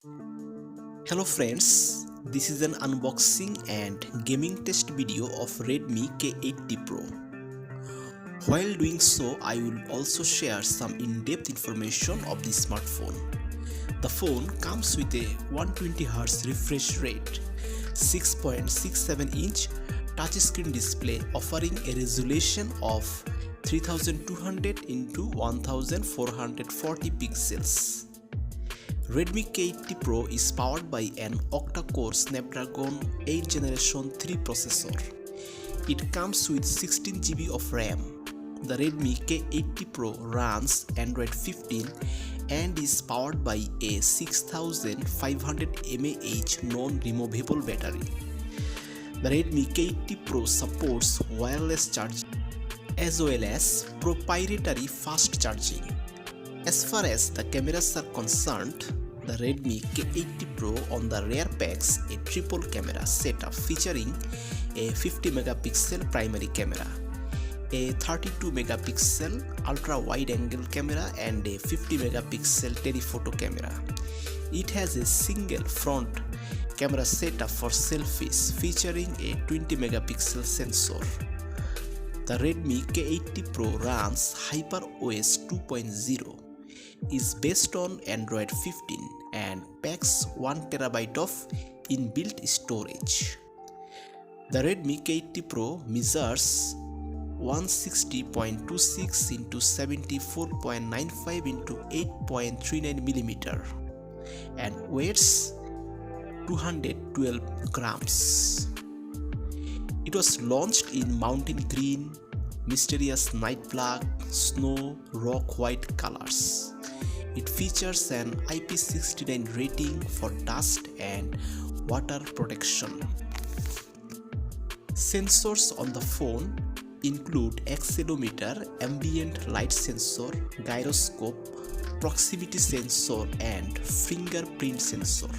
Hello friends, this is an unboxing and gaming test video of Redmi K80 Pro. While doing so, I will also share some in-depth information of the smartphone. The phone comes with a 120Hz refresh rate, 6.67-inch touchscreen display offering a resolution of 3200 x 1440 pixels. Redmi K80 Pro is powered by an octa-core Snapdragon 8 Generation 3 processor. It comes with 16GB of RAM. The Redmi K80 Pro runs Android 15 and is powered by a 6500 mAh non-removable battery. The Redmi K80 Pro supports wireless charging as well as proprietary fast charging. As far as the cameras are concerned, the Redmi K80 Pro on the rear packs a triple camera setup featuring a 50MP primary camera, a 32MP ultra wide angle camera and a 50MP telephoto camera. It has a single front camera setup for selfies featuring a 20MP sensor. The Redmi K80 Pro runs HyperOS 2.0, is based on Android 15 and packs 1TB of inbuilt storage. The Redmi K80 Pro measures 160.26 x 74.95 x 8.39mm and weighs 212 grams. It was launched in mountain green, mysterious night black, snow, rock white colors. It features an IP69 rating for dust and water protection. Sensors on the phone include accelerometer, ambient light sensor, gyroscope, proximity sensor and fingerprint sensor.